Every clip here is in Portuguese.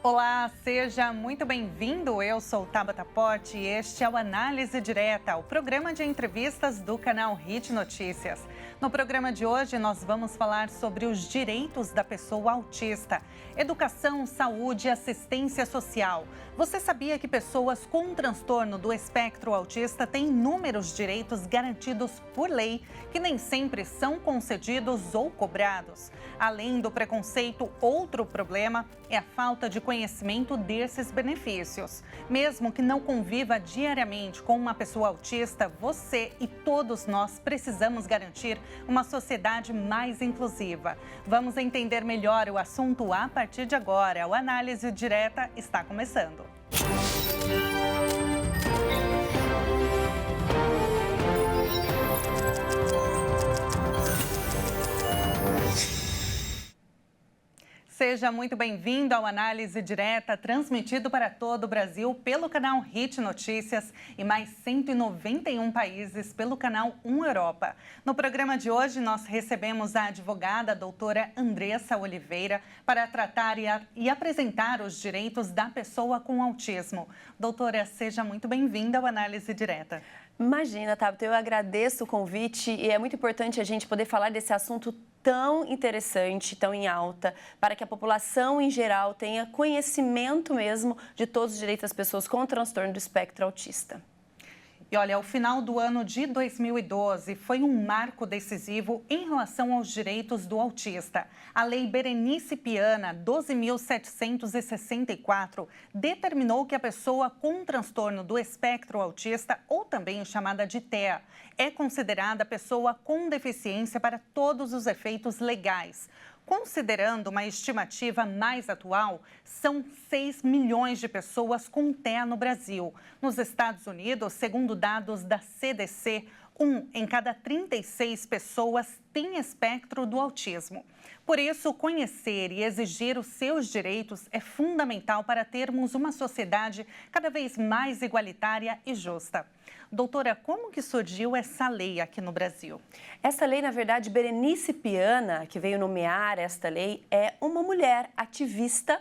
Olá, seja muito bem-vindo. Eu sou Tabata Pote e este é o Análise Direta, o programa de entrevistas do canal Hit Notícias. No programa de hoje, nós vamos falar sobre os direitos da pessoa autista, educação, saúde e assistência social. Você sabia que pessoas com transtorno do espectro autista têm inúmeros direitos garantidos por lei, que nem sempre são concedidos ou cobrados? Além do preconceito, outro problema é a falta de conhecimento desses benefícios. Mesmo que não conviva diariamente com uma pessoa autista, você e todos nós precisamos garantir uma sociedade mais inclusiva. Vamos entender melhor o assunto a partir de agora. O Análise Direta está começando. Seja muito bem-vindo ao Análise Direta, transmitido para todo o Brasil pelo canal Hit Notícias e mais 191 países pelo canal 1 Europa. No programa de hoje, nós recebemos a advogada a doutora Andressa Oliveira para tratar e apresentar os direitos da pessoa com autismo. Doutora, seja muito bem-vinda ao Análise Direta. Imagina, Tabata, eu agradeço o convite e é muito importante a gente poder falar desse assunto tão interessante, tão em alta, para que a população em geral tenha conhecimento mesmo de todos os direitos das pessoas com transtorno do espectro autista. E olha, o final do ano de 2012 foi um marco decisivo em relação aos direitos do autista. A Lei Berenice Piana 12.764 determinou que a pessoa com transtorno do espectro autista, ou também chamada de TEA, é considerada pessoa com deficiência para todos os efeitos legais. Considerando uma estimativa mais atual, são 6 milhões de pessoas com TEA no Brasil. Nos Estados Unidos, segundo dados da CDC, 1 em cada 36 pessoas tem espectro do autismo. Por isso, conhecer e exigir os seus direitos é fundamental para termos uma sociedade cada vez mais igualitária e justa. Doutora, como que surgiu essa lei aqui no Brasil? Essa lei, na verdade, Berenice Piana, que veio nomear esta lei, é uma mulher ativista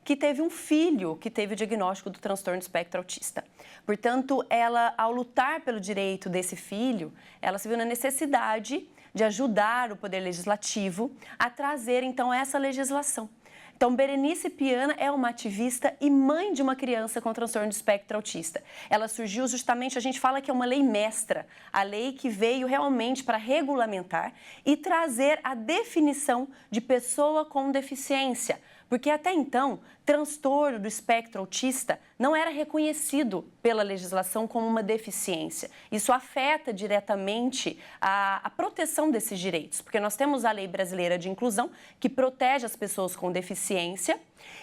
que teve um filho que teve o diagnóstico do transtorno do espectro autista. Portanto, ela, ao lutar pelo direito desse filho, ela se viu na necessidade de ajudar o Poder Legislativo a trazer, então, essa legislação. Então, Berenice Piana é uma ativista e mãe de uma criança com transtorno do espectro autista. Ela surgiu justamente, a gente fala que é uma lei mestra, a lei que veio realmente para regulamentar e trazer a definição de pessoa com deficiência. Porque até então, transtorno do espectro autista não era reconhecido pela legislação como uma deficiência. Isso afeta diretamente a proteção desses direitos, porque nós temos a Lei Brasileira de Inclusão, que protege as pessoas com deficiência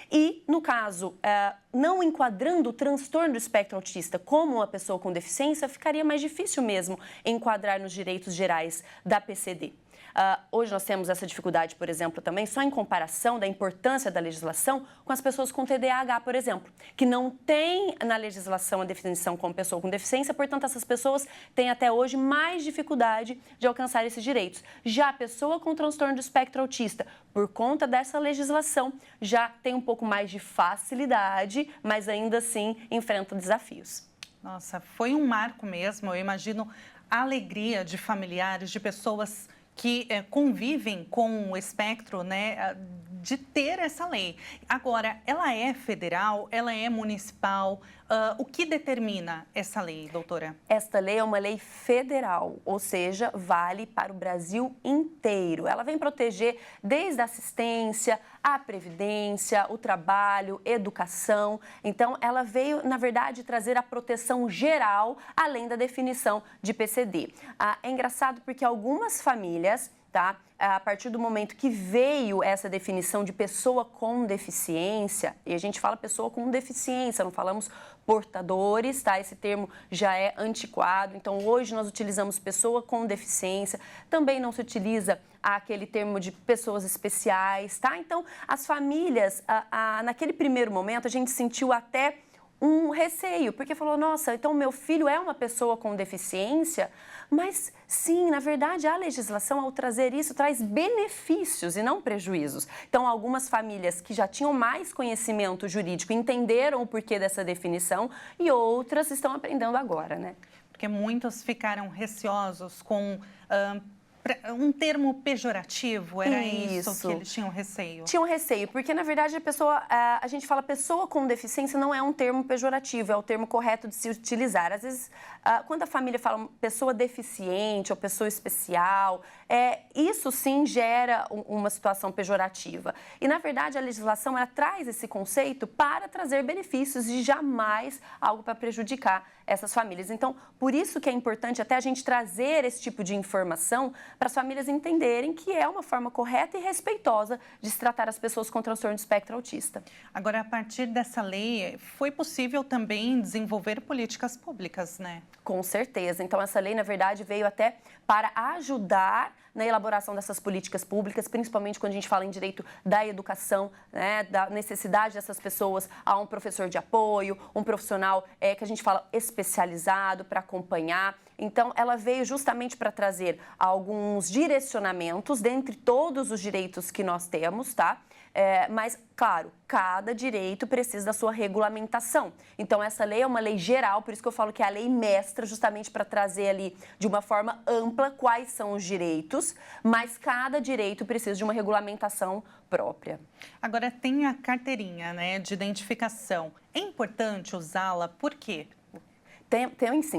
e, no caso, não enquadrando o transtorno do espectro autista como uma pessoa com deficiência, ficaria mais difícil mesmo enquadrar nos direitos gerais da PCD. Hoje nós temos essa dificuldade, por exemplo, também só em comparação da importância da legislação com as pessoas com TDAH, por exemplo, que não tem na legislação a definição como pessoa com deficiência, portanto, essas pessoas têm até hoje mais dificuldade de alcançar esses direitos. Já a pessoa com transtorno do espectro autista, por conta dessa legislação, já tem um pouco mais de facilidade, mas ainda assim enfrenta desafios. Nossa, foi um marco mesmo, eu imagino a alegria de familiares, de pessoas que convivem com o espectro, né, de ter essa lei. Agora, ela é federal, ela é municipal? O que determina essa lei, doutora? Esta lei é uma lei federal, ou seja, vale para o Brasil inteiro. Ela vem proteger desde a assistência, a previdência, o trabalho, educação. Então, ela veio, na verdade, trazer a proteção geral, além da definição de PCD. É engraçado porque algumas famílias, tá? A partir do momento que veio essa definição de pessoa com deficiência, e a gente fala pessoa com deficiência, não falamos portadores, tá? Esse termo já é antiquado, então hoje nós utilizamos pessoa com deficiência, também não se utiliza aquele termo de pessoas especiais, tá? Então, as famílias, naquele primeiro momento, a gente sentiu até um receio, porque falou, nossa, então meu filho é uma pessoa com deficiência, mas sim, na verdade, a legislação, ao trazer isso, traz benefícios e não prejuízos. Então, algumas famílias que já tinham mais conhecimento jurídico entenderam o porquê dessa definição e outras estão aprendendo agora, né? Porque muitos ficaram receosos com um termo pejorativo, era isso que eles tinham receio? Tinham receio, porque na verdade a gente fala pessoa com deficiência não é um termo pejorativo, é o termo correto de se utilizar. Às vezes, quando a família fala pessoa deficiente ou pessoa especial, isso sim gera uma situação pejorativa. E na verdade a legislação ela traz esse conceito para trazer benefícios e jamais algo para prejudicar essas famílias. Então, por isso que é importante até a gente trazer esse tipo de informação para as famílias entenderem que é uma forma correta e respeitosa de se tratar as pessoas com transtorno de espectro autista. Agora, a partir dessa lei, foi possível também desenvolver políticas públicas, né? Com certeza. Então, essa lei, na verdade, veio até para ajudar na elaboração dessas políticas públicas, principalmente quando a gente fala em direito da educação, né, da necessidade dessas pessoas a um professor de apoio, um profissional que a gente fala especializado para acompanhar. Então, ela veio justamente para trazer alguns direcionamentos dentre todos os direitos que nós temos, tá? Mas, claro, cada direito precisa da sua regulamentação. Então, essa lei é uma lei geral, por isso que eu falo que é a lei mestra, justamente para trazer ali de uma forma ampla quais são os direitos, mas cada direito precisa de uma regulamentação própria. Agora, tem a carteirinha, né, de identificação. É importante usá-la, por quê?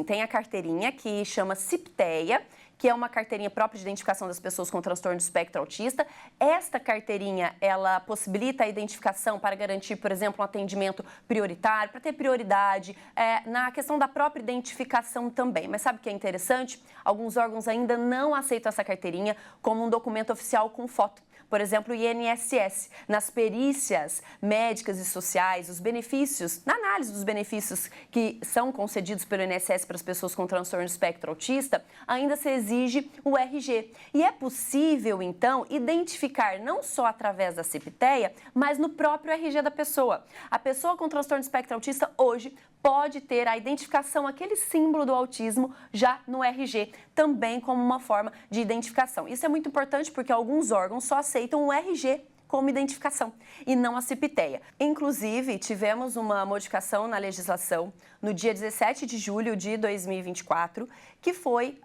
Tem a carteirinha que chama CIPTEA, que é uma carteirinha própria de identificação das pessoas com transtorno de espectro autista. Esta carteirinha, ela possibilita a identificação para garantir, por exemplo, um atendimento prioritário, para ter prioridade, na questão da própria identificação também. Mas sabe o que é interessante? Alguns órgãos ainda não aceitam essa carteirinha como um documento oficial com foto. Por exemplo, o INSS, nas perícias médicas e sociais, os benefícios, na análise dos benefícios que são concedidos pelo INSS para as pessoas com transtorno de espectro autista, ainda se exige o RG. E é possível, então, identificar não só através da CIPTEA, mas no próprio RG da pessoa. A pessoa com transtorno de espectro autista hoje pode ter a identificação, aquele símbolo do autismo, já no RG, também como uma forma de identificação. Isso é muito importante porque alguns órgãos só aceitam o RG como identificação e não a CIPTEA. Inclusive, tivemos uma modificação na legislação no dia 17 de julho de 2024, que foi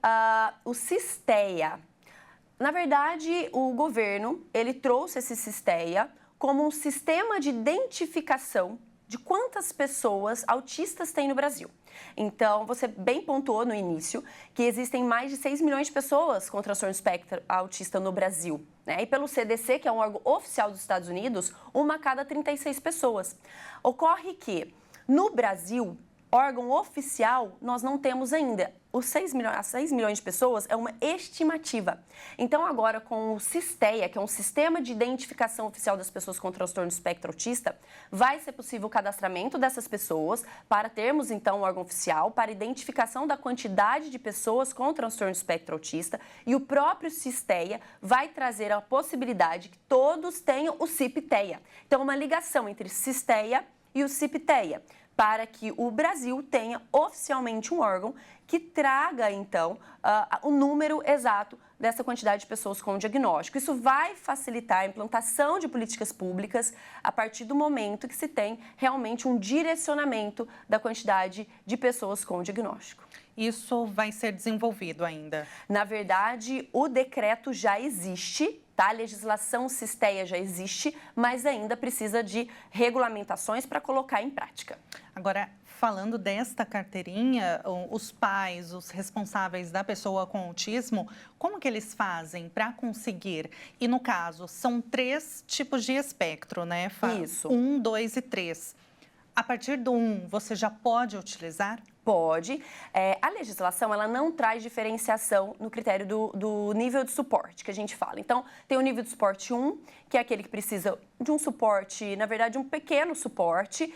o CISTEA. Na verdade, o governo, ele trouxe esse CISTEA como um sistema de identificação de quantas pessoas autistas tem no Brasil. Então, você bem pontuou no início que existem mais de 6 milhões de pessoas com transtorno de espectro autista no Brasil, né? E pelo CDC, que é um órgão oficial dos Estados Unidos, 1 a cada 36 pessoas. Ocorre que, no Brasil, órgão oficial, nós não temos ainda. Os 6 milhões de pessoas é uma estimativa. Então, agora, com o CISTEA, que é um sistema de identificação oficial das pessoas com transtorno de espectro autista, vai ser possível o cadastramento dessas pessoas para termos, então, um órgão oficial para identificação da quantidade de pessoas com transtorno de espectro autista e o próprio CISTEA vai trazer a possibilidade que todos tenham o CIPTEA. Então, uma ligação entre CISTEA e o CIPTEA, para que o Brasil tenha oficialmente um órgão que traga, então, o número exato dessa quantidade de pessoas com diagnóstico. Isso vai facilitar a implantação de políticas públicas a partir do momento que se tem realmente um direcionamento da quantidade de pessoas com diagnóstico. Isso vai ser desenvolvido ainda? Na verdade, o decreto já existe, tá? A legislação CISTEA já existe, mas ainda precisa de regulamentações para colocar em prática. Agora, falando desta carteirinha, os pais, os responsáveis da pessoa com autismo, como que eles fazem para conseguir? E no caso, são 3 tipos de espectro, né? Isso. 1, 2 e 3. A partir do 1, você já pode utilizar? Pode. A legislação, ela não traz diferenciação no critério do nível de suporte que a gente fala. Então, tem o nível de suporte 1, que é aquele que precisa de um suporte, na verdade, um pequeno suporte.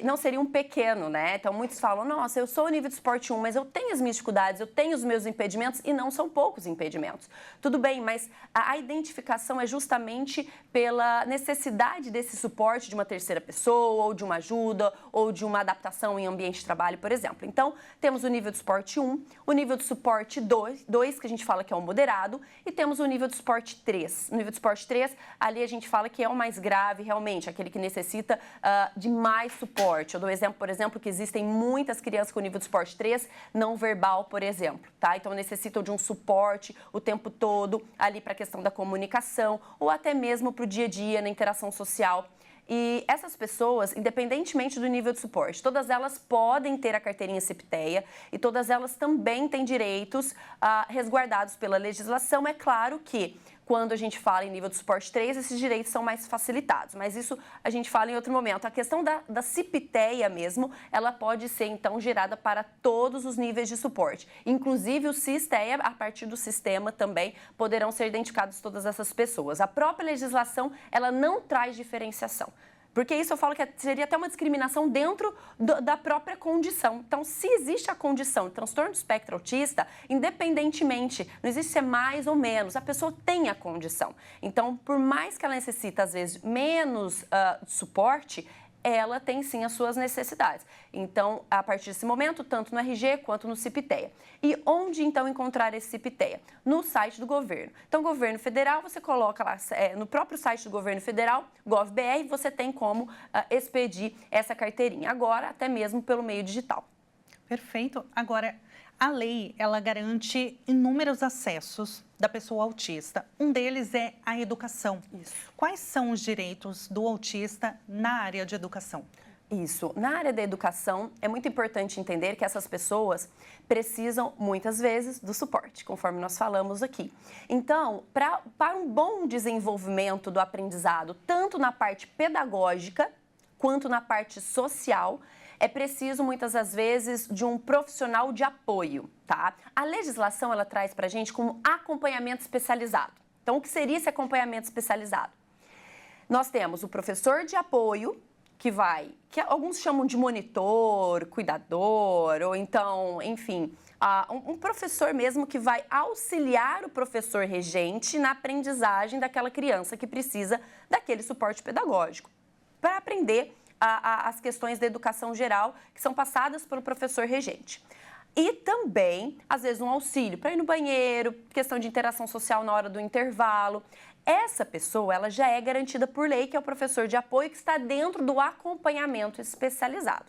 Não seria um pequeno, né? Então, muitos falam, nossa, eu sou o nível de suporte 1, mas eu tenho as minhas dificuldades, eu tenho os meus impedimentos, e não são poucos impedimentos. Tudo bem, mas a identificação é justamente pela necessidade desse suporte de uma terceira pessoa, ou de uma ajuda, ou de uma adaptação em ambiente de trabalho, por exemplo. Então, temos o nível de suporte 1, o nível de suporte 2, que a gente fala que é o moderado, e temos o nível de suporte 3. O nível de suporte 3, ali a gente fala que é o mais grave, realmente, aquele que necessita de mais suporte. Eu dou exemplo, por exemplo, que existem muitas crianças com nível de suporte 3 não verbal, por exemplo, tá? Então, necessitam de um suporte o tempo todo ali para a questão da comunicação, ou até mesmo para o dia a dia, na interação social. E essas pessoas, independentemente do nível de suporte, todas elas podem ter a carteirinha CEPTEA e todas elas também têm direitos resguardados pela legislação. É claro que, quando a gente fala em nível de suporte 3, esses direitos são mais facilitados, mas isso a gente fala em outro momento. A questão da CEPTEA mesmo, ela pode ser, então, gerada para todos os níveis de suporte. Inclusive, o CIS-TEA, a partir do sistema também, poderão ser identificadas todas essas pessoas. A própria legislação, ela não traz diferenciação. Porque isso eu falo que seria até uma discriminação dentro da própria condição. Então, se existe a condição de transtorno do espectro autista, independentemente, não existe ser mais ou menos, a pessoa tem a condição. Então, por mais que ela necessite, às vezes, menos suporte, ela tem sim as suas necessidades. Então, a partir desse momento, tanto no RG quanto no CEPTEA. E onde, então, encontrar esse CEPTEA? No site do governo. Então, governo federal, você coloca lá, no próprio site do governo federal, GovBR, você tem como expedir essa carteirinha. Agora, até mesmo pelo meio digital. Perfeito. Agora, a lei, ela garante inúmeros acessos da pessoa autista. Um deles é a educação. Isso. Quais são os direitos do autista na área de educação? Isso. Na área da educação, é muito importante entender que essas pessoas precisam, muitas vezes, do suporte, conforme nós falamos aqui. Então, para um bom desenvolvimento do aprendizado, tanto na parte pedagógica quanto na parte social, é preciso, muitas das vezes, de um profissional de apoio, tá? A legislação, ela traz pra gente como acompanhamento especializado. Então, o que seria esse acompanhamento especializado? Nós temos o professor de apoio, que alguns chamam de monitor, cuidador, ou então, enfim, um professor mesmo que vai auxiliar o professor regente na aprendizagem daquela criança que precisa daquele suporte pedagógico, para aprender as questões da educação geral que são passadas pelo professor regente. E também, às vezes, um auxílio para ir no banheiro, questão de interação social na hora do intervalo. Essa pessoa, ela já é garantida por lei, que é o professor de apoio, que está dentro do acompanhamento especializado.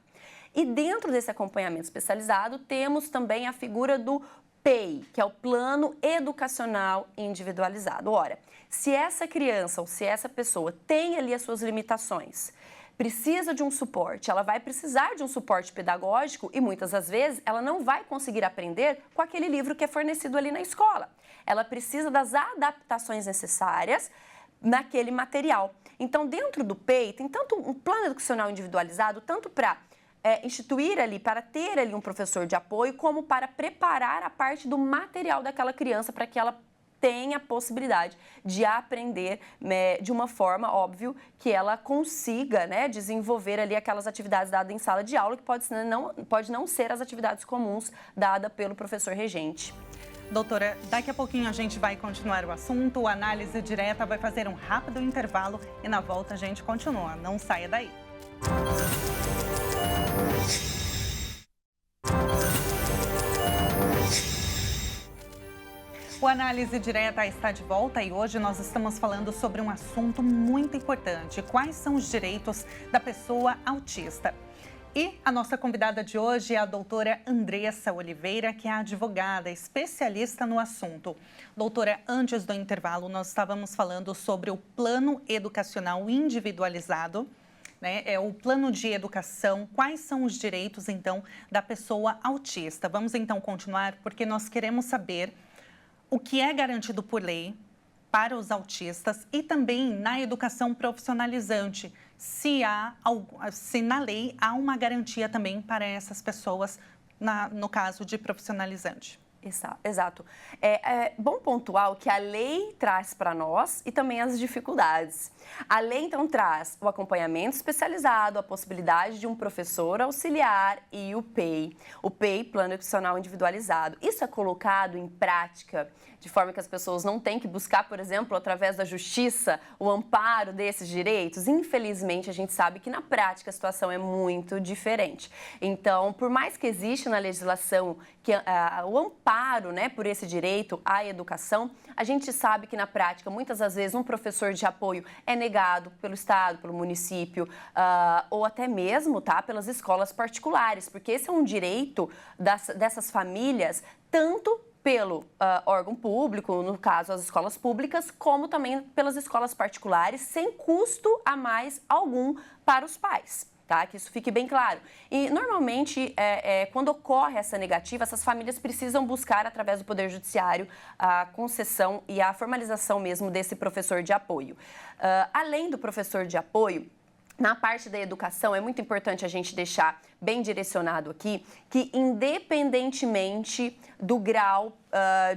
E dentro desse acompanhamento especializado, temos também a figura do PEI, que é o Plano Educacional Individualizado. Ora, se essa criança ou se essa pessoa tem ali as suas limitações, precisa de um suporte, ela vai precisar de um suporte pedagógico e muitas das vezes ela não vai conseguir aprender com aquele livro que é fornecido ali na escola. Ela precisa das adaptações necessárias naquele material. Então, dentro do PEI, tem tanto um plano educacional individualizado, tanto para instituir ali, para ter ali um professor de apoio, como para preparar a parte do material daquela criança para que ela tenha a possibilidade de aprender de uma forma, óbvio, que ela consiga, né, desenvolver ali aquelas atividades dadas em sala de aula, que pode não ser as atividades comuns dadas pelo professor regente. Doutora, daqui a pouquinho a gente vai continuar o assunto, a análise direta vai fazer um rápido intervalo e na volta a gente continua. Não saia daí. O Análise Direta está de volta e hoje nós estamos falando sobre um assunto muito importante. Quais são os direitos da pessoa autista? E a nossa convidada de hoje é a doutora Andressa Oliveira, que é advogada, especialista no assunto. Doutora, antes do intervalo, nós estávamos falando sobre o Plano Educacional Individualizado, né? É o plano de educação. Quais são os direitos, então, da pessoa autista? Vamos, então, continuar, porque nós queremos saber o que é garantido por lei para os autistas e também na educação profissionalizante, se na lei há uma garantia também para essas pessoas no caso de profissionalizante. Exato. É bom pontuar o que a lei traz para nós e também as dificuldades. A lei, então, traz o acompanhamento especializado, a possibilidade de um professor auxiliar e o PEI. O PEI, Plano Educacional Individualizado. Isso é colocado em prática de forma que as pessoas não têm que buscar, por exemplo, através da justiça, o amparo desses direitos? Infelizmente, a gente sabe que na prática a situação é muito diferente. Então, por mais que exista na legislação o amparo, né, por esse direito à educação, a gente sabe que na prática, muitas das vezes, um professor de apoio é negado pelo Estado, pelo município, ou até mesmo, pelas escolas particulares, porque esse é um direito dessas famílias, tanto pelo órgão público, no caso as escolas públicas, como também pelas escolas particulares, sem custo a mais algum para os pais. Tá? Que isso fique bem claro. E, normalmente, quando ocorre essa negativa, essas famílias precisam buscar, através do Poder Judiciário, a concessão e a formalização mesmo desse professor de apoio. Além do professor de apoio, na parte da educação, é muito importante a gente deixar bem direcionado aqui que, independentemente do grau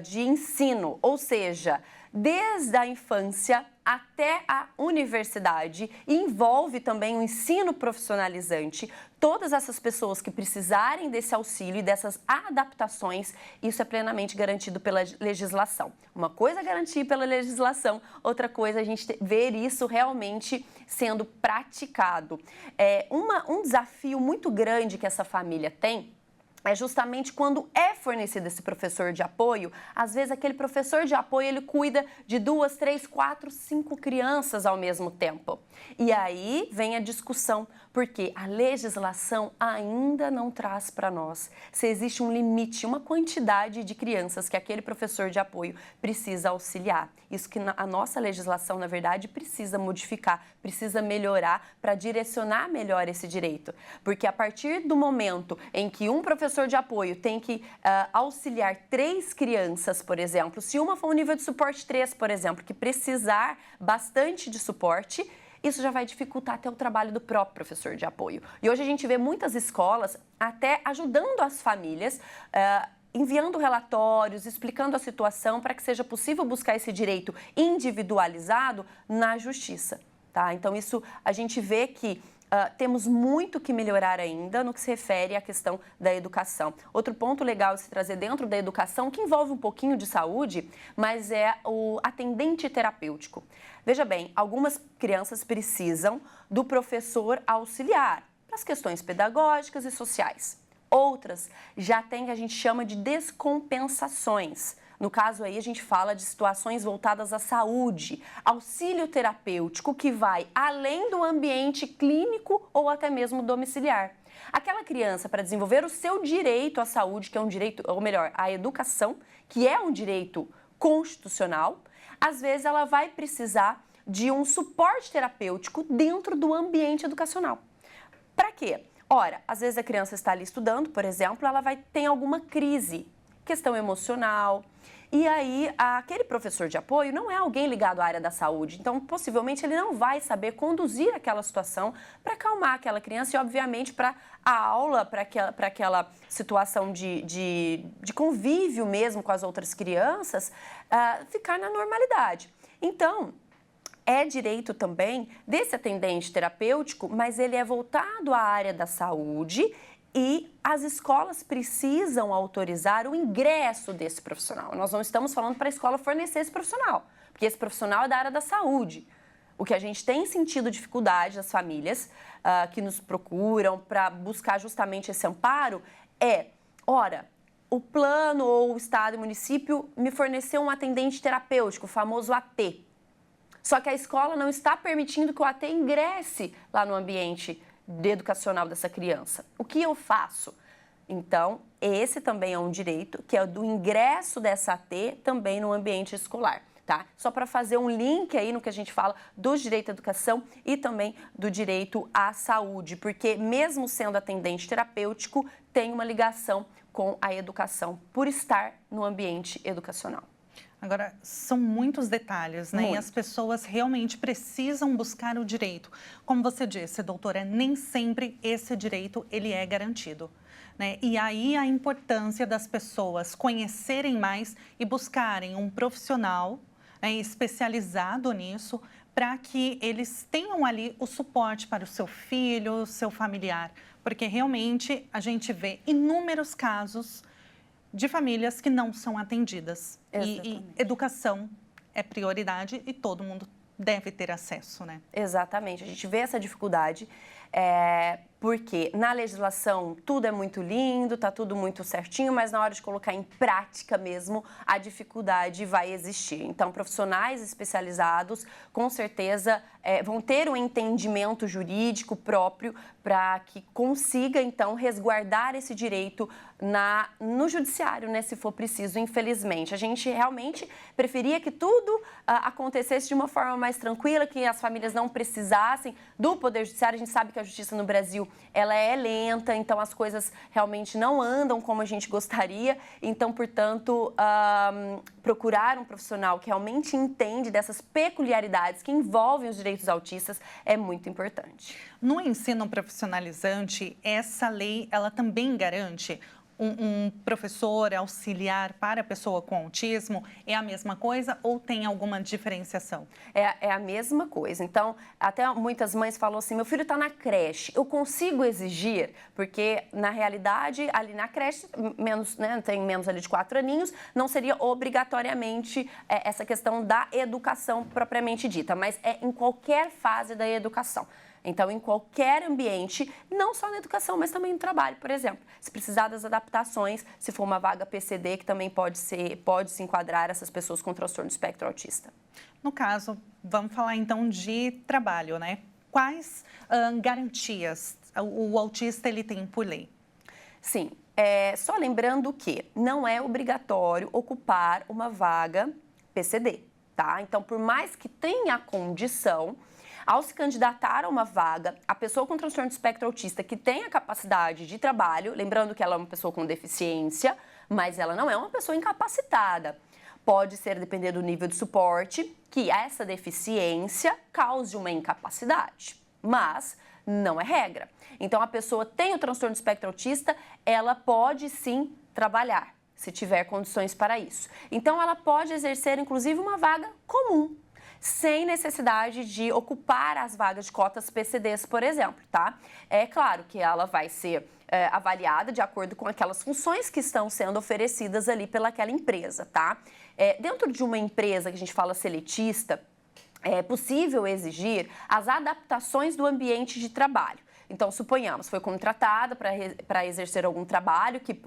de ensino, ou seja, desde a infância até a universidade, envolve também o ensino profissionalizante. Todas essas pessoas que precisarem desse auxílio e dessas adaptações, isso é plenamente garantido pela legislação. Uma coisa é garantir pela legislação, outra coisa é a gente ver isso realmente sendo praticado. Um desafio muito grande que essa família tem é justamente quando é fornecido esse professor de apoio. Às vezes aquele professor de apoio, ele cuida de 2, 3, 4, 5 crianças ao mesmo tempo. E aí vem a discussão, porque a legislação ainda não traz para nós se existe um limite, uma quantidade de crianças que aquele professor de apoio precisa auxiliar. Isso que a nossa legislação, na verdade, precisa modificar, precisa melhorar para direcionar melhor esse direito. Porque a partir do momento em que um professor de apoio tem que auxiliar 3 crianças, por exemplo, se uma for um nível de suporte 3, por exemplo, que precisar bastante de suporte, isso já vai dificultar até o trabalho do próprio professor de apoio. E hoje a gente vê muitas escolas até ajudando as famílias, enviando relatórios, explicando a situação para que seja possível buscar esse direito individualizado na justiça. Tá? Então, isso a gente vê que temos muito que melhorar ainda no que se refere à questão da educação. Outro ponto legal de se trazer dentro da educação, que envolve um pouquinho de saúde, mas é o atendente terapêutico. Veja bem, algumas crianças precisam do professor auxiliar para as questões pedagógicas e sociais. Outras já têm o que a gente chama de descompensações. No caso aí, a gente fala de situações voltadas à saúde, auxílio terapêutico que vai além do ambiente clínico ou até mesmo domiciliar. Aquela criança, para desenvolver o seu direito à saúde, que é um direito, ou melhor, à educação, que é um direito constitucional, às vezes ela vai precisar de um suporte terapêutico dentro do ambiente educacional. Para quê? Ora, às vezes a criança está ali estudando, por exemplo, ela vai ter alguma crise, questão emocional. E aí, aquele professor de apoio não é alguém ligado à área da saúde, então possivelmente ele não vai saber conduzir aquela situação para acalmar aquela criança e, obviamente, para a aula, para aquela situação de convívio mesmo com as outras crianças, ficar na normalidade. Então, é direito também desse atendente terapêutico, mas ele é voltado à área da saúde. E as escolas precisam autorizar o ingresso desse profissional. Nós não estamos falando para a escola fornecer esse profissional, porque esse profissional é da área da saúde. O que a gente tem sentido dificuldade das famílias que nos procuram para buscar justamente esse amparo é, ora, o plano ou o estado e município me forneceu um atendente terapêutico, o famoso AT. Só que a escola não está permitindo que o AT ingresse lá no ambiente educacional dessa criança. O que eu faço? Então, esse também é um direito, que é o do ingresso dessa AT também no ambiente escolar, tá? Só para fazer um link aí no que a gente fala do direito à educação e também do direito à saúde, porque mesmo sendo atendente terapêutico, tem uma ligação com a educação por estar no ambiente educacional. Agora, são muitos detalhes, né? Muito. E as pessoas realmente precisam buscar o direito. Como você disse, doutora, nem sempre esse direito ele é garantido, né? E aí a importância das pessoas conhecerem mais e buscarem um profissional, né, especializado nisso, para que eles tenham ali o suporte para o seu filho, o seu familiar. Porque realmente a gente vê inúmeros casos de famílias que não são atendidas. E educação é prioridade e todo mundo deve ter acesso, né? Exatamente. A gente vê essa dificuldade porque na legislação tudo é muito lindo, tá tudo muito certinho, mas na hora de colocar em prática mesmo, a dificuldade vai existir. Então, profissionais especializados, com certeza, vão ter um entendimento jurídico próprio para que consiga, então, resguardar esse direito no judiciário, né, se for preciso, infelizmente. A gente realmente preferia que tudo acontecesse de uma forma mais tranquila, que as famílias não precisassem do Poder Judiciário. A gente sabe que a justiça no Brasil, ela é lenta, então as coisas realmente não andam como a gente gostaria. Então, portanto, procurar um profissional que realmente entende dessas peculiaridades que envolvem os direitos autistas é muito importante. No ensino profissionalizante, essa lei, ela também garante um professor auxiliar para a pessoa com autismo? É a mesma coisa ou tem alguma diferenciação? É a mesma coisa. Então, até muitas mães falam assim, meu filho está na creche, eu consigo exigir? Porque, na realidade, ali na creche, tem menos ali de 4 aninhos, não seria obrigatoriamente essa questão da educação propriamente dita, mas é em qualquer fase da educação. Então, em qualquer ambiente, não só na educação, mas também no trabalho, por exemplo. Se precisar das adaptações, se for uma vaga PCD, que também pode se enquadrar essas pessoas com transtorno do espectro autista. No caso, vamos falar então de trabalho, né? Quais garantias o autista ele tem por lei? Sim, só lembrando que não é obrigatório ocupar uma vaga PCD, tá? Então, por mais que tenha a condição, ao se candidatar a uma vaga, a pessoa com transtorno do espectro autista que tem a capacidade de trabalho, lembrando que ela é uma pessoa com deficiência, mas ela não é uma pessoa incapacitada. Pode ser, depender do nível de suporte, que essa deficiência cause uma incapacidade, mas não é regra. Então, a pessoa tem o transtorno do espectro autista, ela pode sim trabalhar, se tiver condições para isso. Então, ela pode exercer, inclusive, uma vaga comum, sem necessidade de ocupar as vagas de cotas PCDs, por exemplo, tá? É claro que ela vai ser avaliada de acordo com aquelas funções que estão sendo oferecidas ali pelaquela empresa, tá? Dentro de uma empresa que a gente fala seletista, é possível exigir as adaptações do ambiente de trabalho. Então, suponhamos, foi contratada para exercer algum trabalho que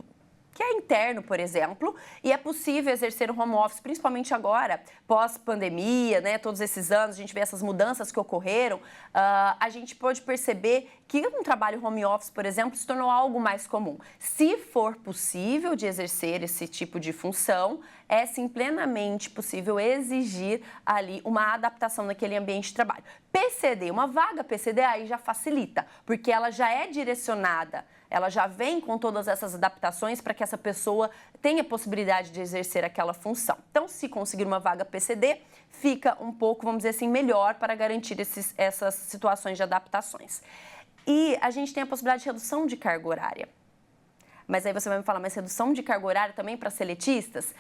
é interno, por exemplo, e é possível exercer um home office, principalmente agora, pós-pandemia, né, todos esses anos, a gente vê essas mudanças que ocorreram, a gente pode perceber que um trabalho home office, por exemplo, se tornou algo mais comum. Se for possível de exercer esse tipo de função, é sim plenamente possível exigir ali uma adaptação naquele ambiente de trabalho. PCD, uma vaga PCD aí já facilita, porque ela já é direcionada, ela já vem com todas essas adaptações para que essa pessoa tenha possibilidade de exercer aquela função. Então, se conseguir uma vaga PCD, fica um pouco, vamos dizer assim, melhor para garantir essas situações de adaptações. E a gente tem a possibilidade de redução de carga horária. Mas aí você vai me falar, mas redução de carga horária também para seletistas?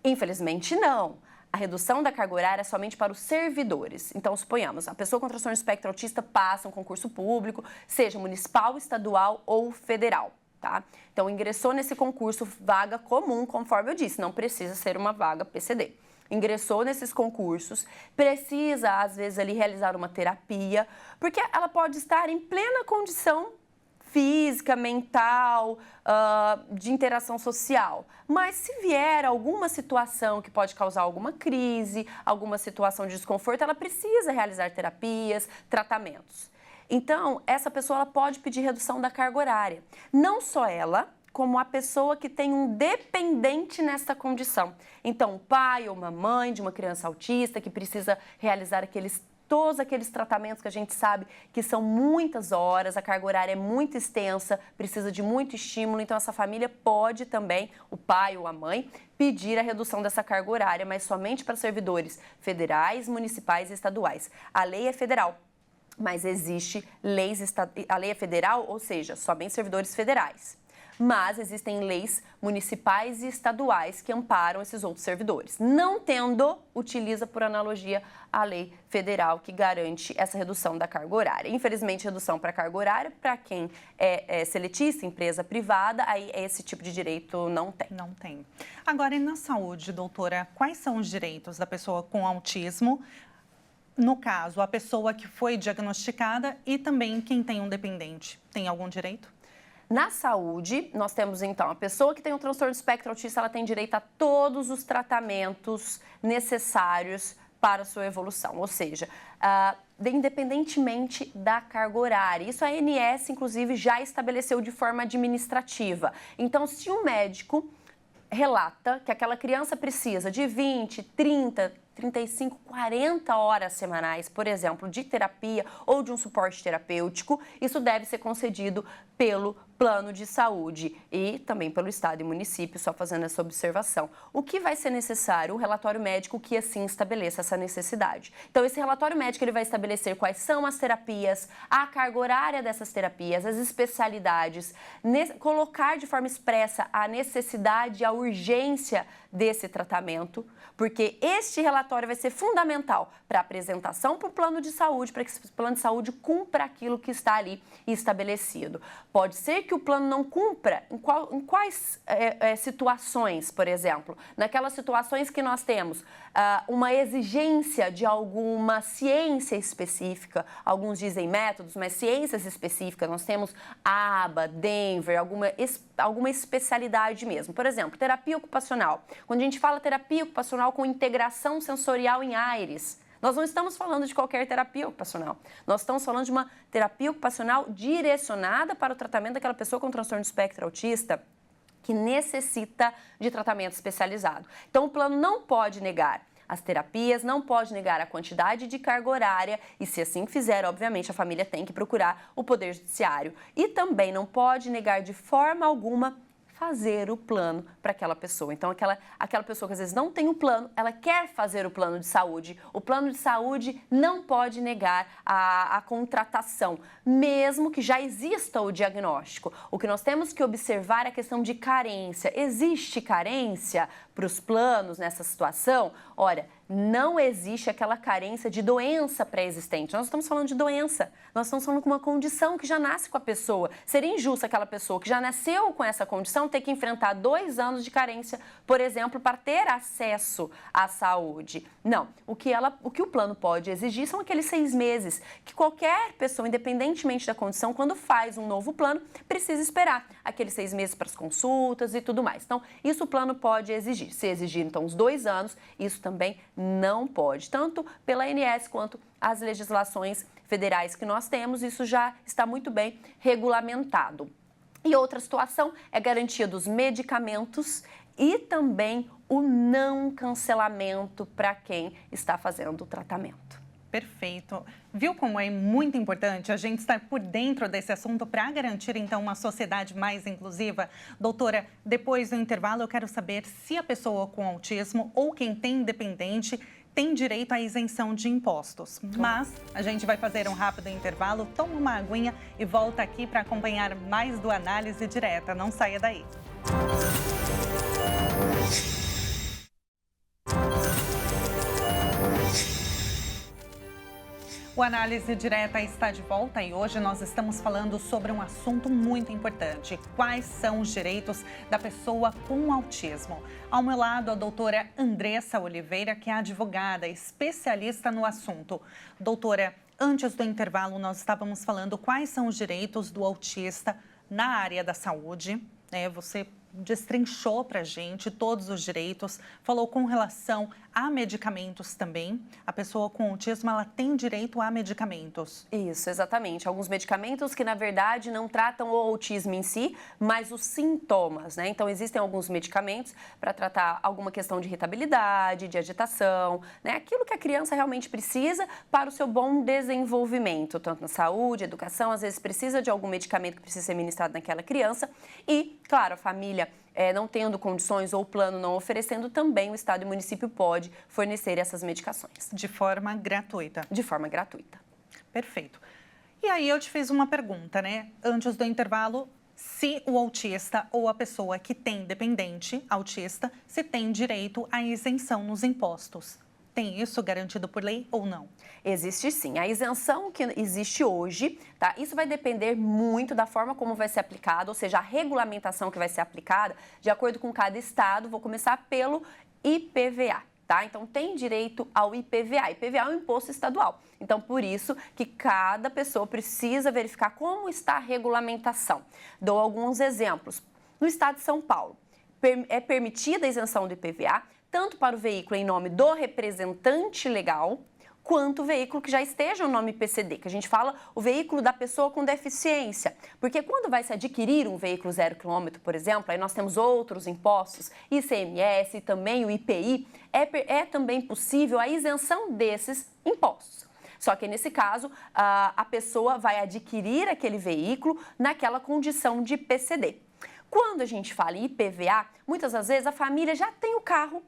Infelizmente, não. A redução da carga horária é somente para os servidores. Então, suponhamos, a pessoa com transtorno do espectro autista passa um concurso público, seja municipal, estadual ou federal, tá? Então, ingressou nesse concurso, vaga comum, conforme eu disse, não precisa ser uma vaga PCD. Ingressou nesses concursos, precisa, às vezes, ali realizar uma terapia, porque ela pode estar em plena condição física, mental, de interação social. Mas se vier alguma situação que pode causar alguma crise, alguma situação de desconforto, ela precisa realizar terapias, tratamentos. Então, essa pessoa ela pode pedir redução da carga horária. Não só ela, como a pessoa que tem um dependente nessa condição. Então, o pai ou uma mãe de uma criança autista que precisa realizar aqueles todos aqueles tratamentos que a gente sabe que são muitas horas, a carga horária é muito extensa, precisa de muito estímulo, então essa família pode também, o pai ou a mãe, pedir a redução dessa carga horária, mas somente para servidores federais, municipais e estaduais. A lei é federal, mas existe a lei é federal, ou seja, somente servidores federais. Mas existem leis municipais e estaduais que amparam esses outros servidores. Não tendo, utiliza por analogia a lei federal que garante essa redução da carga horária. Infelizmente, redução para carga horária, para quem é seletista, empresa privada, aí esse tipo de direito não tem. Não tem. Agora, e na saúde, doutora, quais são os direitos da pessoa com autismo? No caso, a pessoa que foi diagnosticada e também quem tem um dependente. Tem algum direito? Na saúde, nós temos então a pessoa que tem um transtorno do espectro autista, ela tem direito a todos os tratamentos necessários para a sua evolução, ou seja, independentemente da carga horária. Isso a ANS, inclusive, já estabeleceu de forma administrativa. Então, se um médico relata que aquela criança precisa de 20, 30, 35, 40 horas semanais, por exemplo, de terapia ou de um suporte terapêutico, isso deve ser concedido pelo plano de saúde e também pelo estado e município, só fazendo essa observação. O que vai ser necessário? O relatório médico que assim estabeleça essa necessidade. Então, esse relatório médico ele vai estabelecer quais são as terapias, a carga horária dessas terapias, as especialidades, colocar de forma expressa a necessidade e a urgência desse tratamento, porque este relatório vai ser fundamental para a apresentação para o plano de saúde, para que esse plano de saúde cumpra aquilo que está ali estabelecido. Pode ser que o plano não cumpra em quais situações, por exemplo, naquelas situações que nós temos uma exigência de alguma ciência específica, alguns dizem métodos, mas ciências específicas, nós temos ABA, Denver, alguma especialidade mesmo. Por exemplo, terapia ocupacional. Quando a gente fala terapia ocupacional com integração sensorial em AIRES, nós não estamos falando de qualquer terapia ocupacional. Nós estamos falando de uma terapia ocupacional direcionada para o tratamento daquela pessoa com transtorno de espectro autista que necessita de tratamento especializado. Então, o plano não pode negar as terapias, não pode negar a quantidade de carga horária e, se assim fizer, obviamente, a família tem que procurar o Poder Judiciário. E também não pode negar de forma alguma fazer o plano para aquela pessoa. Então, aquela pessoa que às vezes não tem um plano, ela quer fazer o plano de saúde. O plano de saúde não pode negar a contratação, mesmo que já exista o diagnóstico. O que nós temos que observar é a questão de carência. Existe carência para os planos nessa situação? Olha, não existe aquela carência de doença pré-existente. Nós estamos falando de doença, nós estamos falando de uma condição que já nasce com a pessoa. Seria injusto aquela pessoa que já nasceu com essa condição ter que enfrentar 2 anos de carência, por exemplo, para ter acesso à saúde. Não, o que o plano pode exigir são aqueles 6 meses que qualquer pessoa, independentemente da condição, quando faz um novo plano, precisa esperar aqueles 6 meses para as consultas e tudo mais. Então, isso o plano pode exigir. Se exigir, então, os 2 anos, isso também não pode, tanto pela ANS quanto as legislações federais que nós temos, isso já está muito bem regulamentado. E outra situação é a garantia dos medicamentos e também o não cancelamento para quem está fazendo o tratamento. Perfeito. Viu como é muito importante a gente estar por dentro desse assunto para garantir, então, uma sociedade mais inclusiva? Doutora, depois do intervalo, eu quero saber se a pessoa com autismo ou quem tem dependente tem direito à isenção de impostos. Mas a gente vai fazer um rápido intervalo, toma uma aguinha e volta aqui para acompanhar mais do Análise Direta. Não saia daí. O Análise Direta está de volta e hoje nós estamos falando sobre um assunto muito importante. Quais são os direitos da pessoa com autismo? Ao meu lado, a doutora Andressa Oliveira, que é advogada, especialista no assunto. Doutora, antes do intervalo nós estávamos falando quais são os direitos do autista na área da saúde. Você destrinchou para a gente todos os direitos, falou com relação a medicamentos também. A pessoa com autismo, ela tem direito a medicamentos. Isso, exatamente. Alguns medicamentos que, na verdade, não tratam o autismo em si, mas os sintomas, né? Então, existem alguns medicamentos para tratar alguma questão de irritabilidade, de agitação, né? Aquilo que a criança realmente precisa para o seu bom desenvolvimento, tanto na saúde, educação, às vezes precisa de algum medicamento que precisa ser ministrado naquela criança. E, claro, a família não tendo condições ou o plano não oferecendo, também o Estado e o município pode fornecer essas medicações. De forma gratuita. De forma gratuita. Perfeito. E aí eu te fiz uma pergunta, né? Antes do intervalo, se o autista ou a pessoa que tem dependente autista, se tem direito à isenção nos impostos. Tem isso garantido por lei ou não? Existe sim. A isenção que existe hoje, tá? Isso vai depender muito da forma como vai ser aplicado, ou seja, a regulamentação que vai ser aplicada de acordo com cada estado. Vou começar pelo IPVA, tá? Então, tem direito ao IPVA. IPVA é um imposto estadual. Então, por isso que cada pessoa precisa verificar como está a regulamentação. Dou alguns exemplos. No estado de São Paulo, é permitida a isenção do IPVA tanto para o veículo em nome do representante legal, quanto o veículo que já esteja no nome PCD, que a gente fala o veículo da pessoa com deficiência. Porque quando vai se adquirir um veículo 0 km, por exemplo, aí nós temos outros impostos, ICMS e também o IPI, é também possível a isenção desses impostos. Só que nesse caso, a pessoa vai adquirir aquele veículo naquela condição de PCD. Quando a gente fala em IPVA, muitas das vezes a família já tem o carro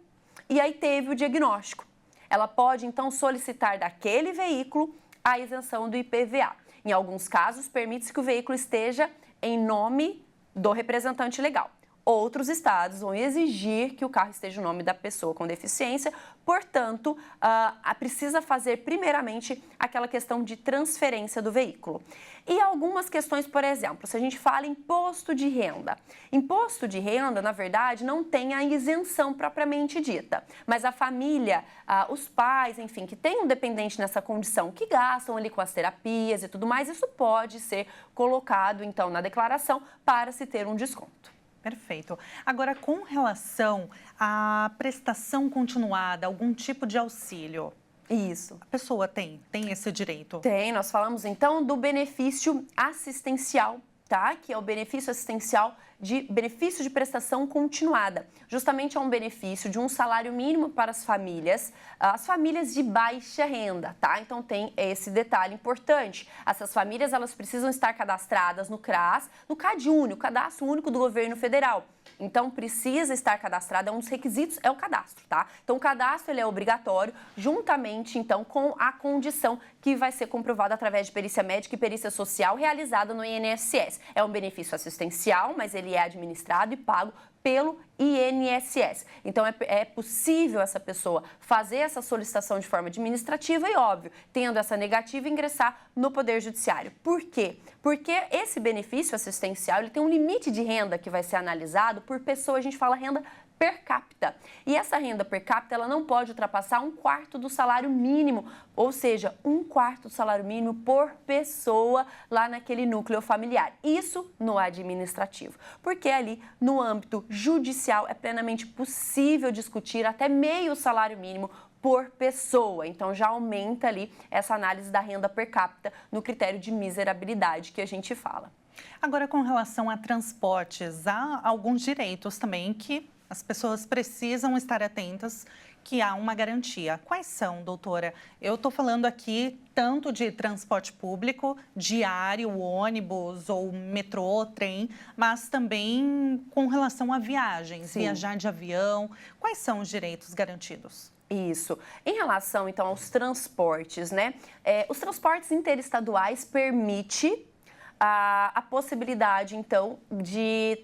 e aí teve o diagnóstico. Ela pode, então, solicitar daquele veículo a isenção do IPVA. Em alguns casos, permite-se que o veículo esteja em nome do representante legal. Outros estados vão exigir que o carro esteja no nome da pessoa com deficiência, portanto, precisa fazer primeiramente aquela questão de transferência do veículo. E algumas questões, por exemplo, se a gente fala em imposto de renda. Imposto de renda, na verdade, não tem a isenção propriamente dita, mas a família, os pais, enfim, que tem um dependente nessa condição, que gastam ali com as terapias e tudo mais, isso pode ser colocado, então, na declaração para se ter um desconto. Perfeito. Agora, com relação à prestação continuada, algum tipo de auxílio, isso. A pessoa tem esse direito? Tem, nós falamos então do benefício assistencial, tá? Que é o benefício assistencial de benefício de prestação continuada. Justamente é um benefício de um salário mínimo para as famílias de baixa renda, tá? Então tem esse detalhe importante. Essas famílias, elas precisam estar cadastradas no CRAS, no CadÚnico, Cadastro Único do Governo Federal. Então, precisa estar cadastrado, é um dos requisitos, é o cadastro, tá? Então, o cadastro, ele é obrigatório, juntamente, então, com a condição que vai ser comprovada através de perícia médica e perícia social realizada no INSS. É um benefício assistencial, mas ele é administrado e pago pelo INSS. Então, é possível essa pessoa fazer essa solicitação de forma administrativa e, óbvio, tendo essa negativa, ingressar no Poder Judiciário. Por quê? Porque esse benefício assistencial, ele tem um limite de renda que vai ser analisado por pessoa, a gente fala renda per capita. E essa renda per capita, ela não pode ultrapassar 1/4 do salário mínimo, ou seja, 1/4 do salário mínimo por pessoa lá naquele núcleo familiar. Isso no administrativo, porque ali no âmbito judicial é plenamente possível discutir até meio salário mínimo por pessoa. Então, já aumenta ali essa análise da renda per capita no critério de miserabilidade que a gente fala. Agora, com relação a transportes, há alguns direitos também que as pessoas precisam estar atentas, que há uma garantia. Quais são, doutora? Eu estou falando aqui tanto de transporte público, diário, ônibus ou metrô, trem, mas também com relação a viagens, Sim. Viajar de avião. Quais são os direitos garantidos? Isso. Em relação, então, aos transportes, né? Os transportes interestaduais permitem a possibilidade, então, de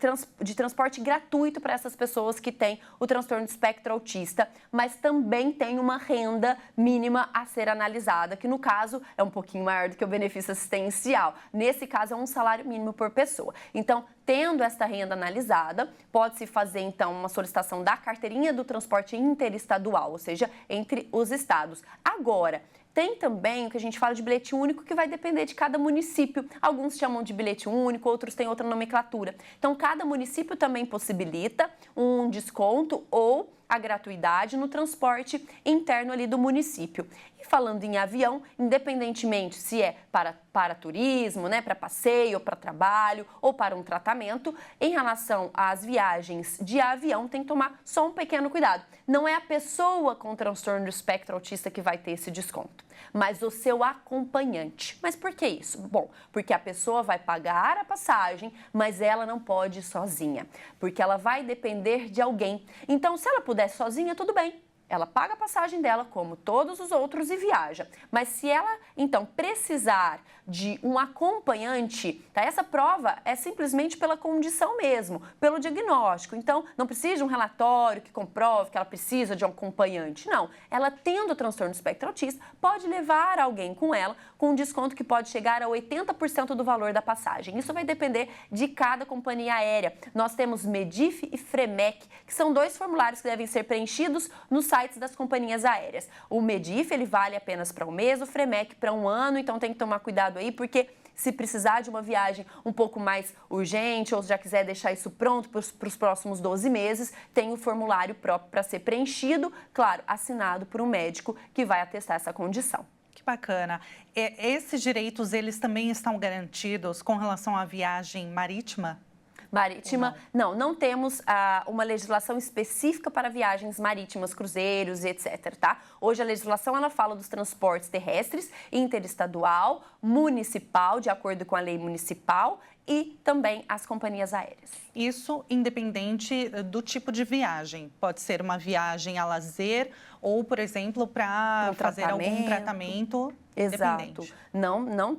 transporte gratuito para essas pessoas que têm o transtorno do espectro autista, mas também tem uma renda mínima a ser analisada, que no caso é um pouquinho maior do que o benefício assistencial. Nesse caso, é um salário mínimo por pessoa. Então, tendo esta renda analisada, pode-se fazer, então, uma solicitação da carteirinha do transporte interestadual, ou seja, entre os estados. Agora, Tem também o que a gente fala de bilhete único, que vai depender de cada município. Alguns chamam de bilhete único, outros têm outra nomenclatura. Então, cada município também possibilita um desconto ou a gratuidade no transporte interno ali do município. E falando em avião, independentemente se é para turismo, né, para passeio, para trabalho ou para um tratamento, em relação às viagens de avião, tem que tomar só um pequeno cuidado. Não é a pessoa com transtorno do espectro autista que vai ter esse desconto, mas o seu acompanhante. Mas por que isso? Bom, porque a pessoa vai pagar a passagem, mas ela não pode ir sozinha, porque ela vai depender de alguém. Então, se ela puder sozinha, tudo bem. Ela paga a passagem dela, como todos os outros, e viaja. Mas se ela, então, precisar de um acompanhante, tá? Essa prova é simplesmente pela condição mesmo, pelo diagnóstico. Então, não precisa de um relatório que comprove que ela precisa de um acompanhante. Não. Ela, tendo transtorno do espectro autista, pode levar alguém com ela com um desconto que pode chegar a 80% do valor da passagem. Isso vai depender de cada companhia aérea. Nós temos Medif e Fremec, que são 2 formulários que devem ser preenchidos nos sites das companhias aéreas. O Medif, ele vale apenas para um mês, o Fremec para um ano, então tem que tomar cuidado aí, porque se precisar de uma viagem um pouco mais urgente ou já quiser deixar isso pronto para os próximos 12 meses, tem o formulário próprio para ser preenchido, claro, assinado por um médico que vai atestar essa condição. Que bacana. Esses direitos, eles também estão garantidos com relação à viagem marítima? Marítima, não temos uma legislação específica para viagens marítimas, cruzeiros e etc, tá? Hoje a legislação, ela fala dos transportes terrestres, interestadual, municipal, de acordo com a lei municipal, e também as companhias aéreas. Isso independente do tipo de viagem. Pode ser uma viagem a lazer ou, por exemplo, para fazer algum tratamento. Exato. Não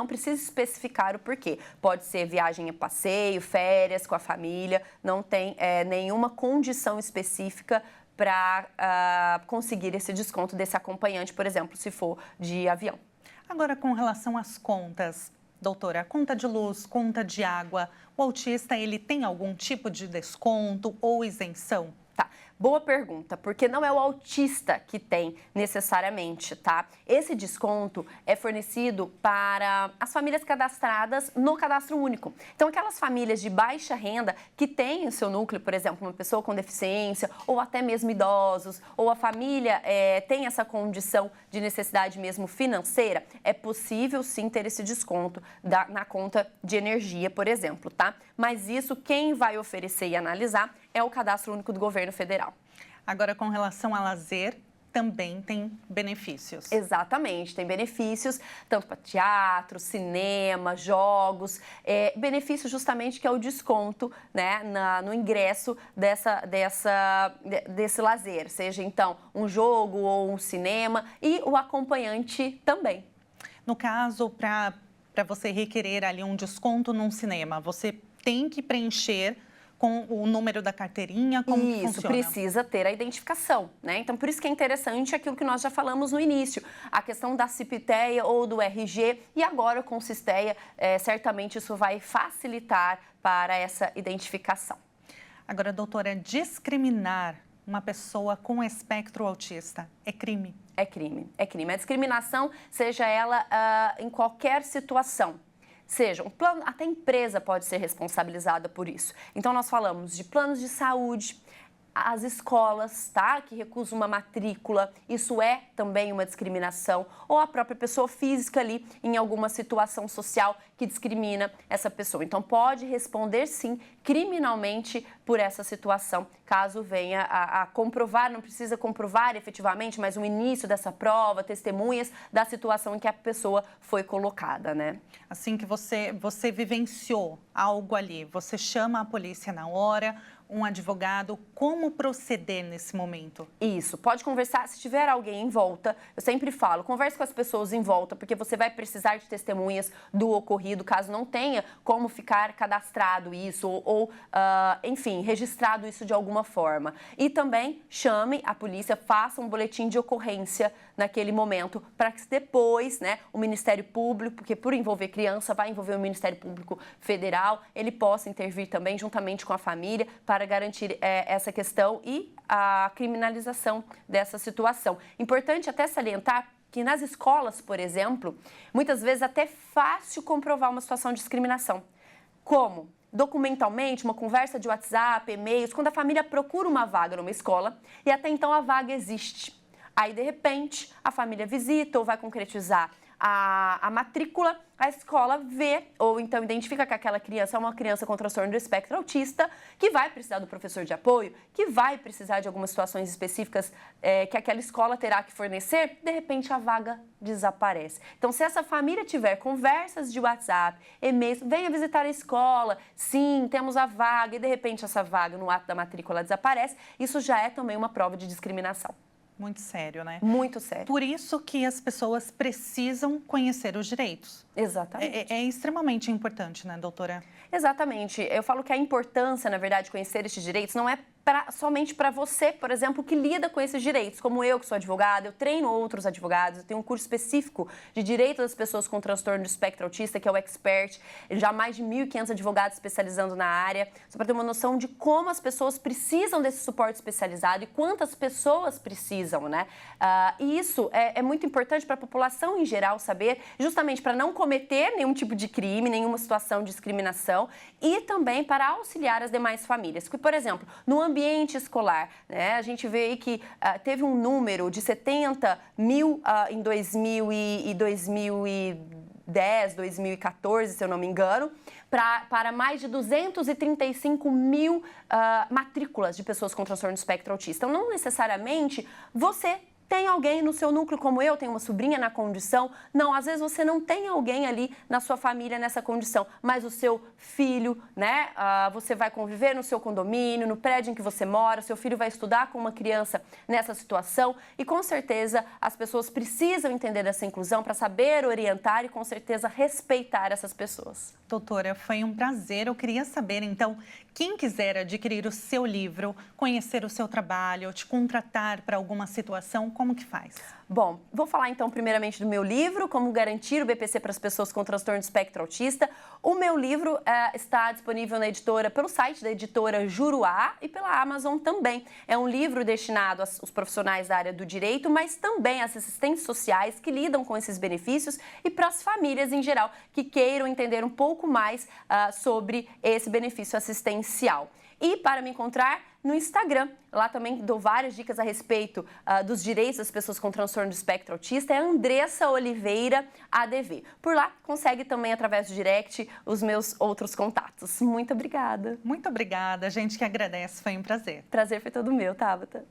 precisa especificar o porquê. Pode ser viagem a passeio, férias com a família, não tem nenhuma condição específica para conseguir esse desconto desse acompanhante, por exemplo, se for de avião. Agora, com relação às contas, doutora, conta de luz, conta de água, o autista, ele tem algum tipo de desconto ou isenção? Tá. Boa pergunta, porque não é o autista que tem necessariamente, tá? Esse desconto é fornecido para as famílias cadastradas no cadastro único. Então, aquelas famílias de baixa renda que têm o seu núcleo, por exemplo, uma pessoa com deficiência ou até mesmo idosos, ou a família tem essa condição de necessidade mesmo financeira, é possível sim ter esse desconto na conta de energia, por exemplo, tá? Mas isso quem vai oferecer e analisar é o Cadastro Único do Governo Federal. Agora, com relação a lazer, também tem benefícios. Exatamente, tem benefícios tanto para teatro, cinema, jogos, benefício justamente que é o desconto, né, no ingresso desse lazer, seja então um jogo ou um cinema, e o acompanhante também. No caso, para você requerer ali um desconto num cinema, você tem que preencher com o número da carteirinha, como que funciona? Isso, precisa ter a identificação, né? Então, por isso que é interessante aquilo que nós já falamos no início, a questão da CIP-TEA ou do RG, e agora com o SIS-TEA, certamente isso vai facilitar para essa identificação. Agora, doutora, discriminar uma pessoa com espectro autista é crime? É crime, é crime. A discriminação, seja ela em qualquer situação, seja um plano, até a empresa pode ser responsabilizada por isso. Então, nós falamos de planos de saúde, as escolas, tá, que recusam uma matrícula, isso é também uma discriminação, ou a própria pessoa física ali em alguma situação social que discrimina essa pessoa. Então, pode responder, sim, criminalmente por essa situação, caso venha a comprovar, não precisa comprovar efetivamente, mas o início dessa prova, testemunhas da situação em que a pessoa foi colocada, né? Assim que você vivenciou algo ali, você chama a polícia na hora, um advogado, como proceder nesse momento? Isso, pode conversar, se tiver alguém em volta, eu sempre falo, converse com as pessoas em volta, porque você vai precisar de testemunhas do ocorrido, caso não tenha como ficar cadastrado isso ou enfim, registrado isso de alguma forma. E também chame a polícia, faça um boletim de ocorrência naquele momento, para que depois, né, o Ministério Público, porque por envolver criança, vai envolver o Ministério Público Federal, ele possa intervir também juntamente com a família para garantir essa questão e a criminalização dessa situação. Importante até salientar que nas escolas, por exemplo, muitas vezes até é fácil comprovar uma situação de discriminação. Como? Documentalmente, uma conversa de WhatsApp, e-mails, quando a família procura uma vaga numa escola e até então a vaga existe. Aí, de repente, a família visita ou vai concretizar a matrícula, a escola vê ou então identifica que aquela criança é uma criança com transtorno do espectro autista, que vai precisar do professor de apoio, que vai precisar de algumas situações específicas que aquela escola terá que fornecer, de repente a vaga desaparece. Então, se essa família tiver conversas de WhatsApp, e-mails, venha visitar a escola, sim, temos a vaga, e de repente essa vaga no ato da matrícula desaparece, isso já é também uma prova de discriminação. Muito sério, né? Muito sério. Por isso que as pessoas precisam conhecer os direitos. Exatamente. É extremamente importante, né, doutora? Exatamente. Eu falo que a importância, na verdade, de conhecer estes direitos não é somente para você, por exemplo, que lida com esses direitos. Como eu, que sou advogada, eu treino outros advogados, eu tenho um curso específico de direito das pessoas com transtorno do espectro autista, que é o Expert, já mais de 1.500 advogados especializando na área, só para ter uma noção de como as pessoas precisam desse suporte especializado e quantas pessoas precisam, né? E isso é muito importante para a população em geral saber, justamente para não cometer nenhum tipo de crime, nenhuma situação de discriminação e também para auxiliar as demais famílias. Porque, por exemplo, no ambiente escolar, né, a gente vê aí que teve um número de 70 mil em 2010, 2014, se eu não me engano, para mais de 235 mil matrículas de pessoas com transtorno do espectro autista. Então, não necessariamente você tem alguém no seu núcleo, como eu, tenho uma sobrinha na condição. Não, às vezes você não tem alguém ali na sua família nessa condição, mas o seu filho, né? Você vai conviver no seu condomínio, no prédio em que você mora, seu filho vai estudar com uma criança nessa situação e com certeza as pessoas precisam entender dessa inclusão para saber orientar e com certeza respeitar essas pessoas. Doutora, foi um prazer. Eu queria saber, então, quem quiser adquirir o seu livro, conhecer o seu trabalho, te contratar para alguma situação, como que faz? Bom, vou falar então primeiramente do meu livro, Como Garantir o BPC para as Pessoas com Transtorno de Espectro Autista. O meu livro está disponível na editora, pelo site da editora Juruá e pela Amazon também. É um livro destinado aos profissionais da área do direito, mas também às assistentes sociais que lidam com esses benefícios e para as famílias em geral que queiram entender um pouco mais sobre esse benefício assistencial. E para me encontrar no Instagram, lá também dou várias dicas a respeito dos direitos das pessoas com transtorno do espectro autista, é Andressa Oliveira ADV. Por lá, consegue também, através do direct, os meus outros contatos. Muito obrigada. Muito obrigada, a gente que agradece, foi um prazer. Prazer foi todo meu, Tabata.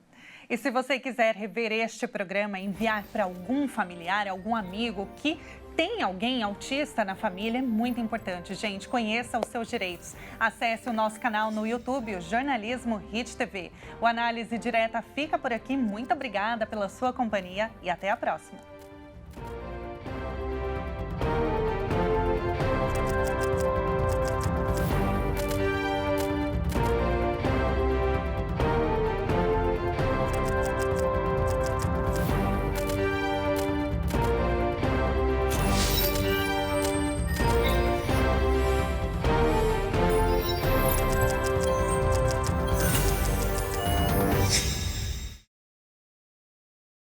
E se você quiser rever este programa, enviar para algum familiar, algum amigo que tem alguém autista na família, é muito importante, gente. Conheça os seus direitos. Acesse o nosso canal no YouTube, o Jornalismo Hit TV. O Análise Direta fica por aqui. Muito obrigada pela sua companhia e até a próxima.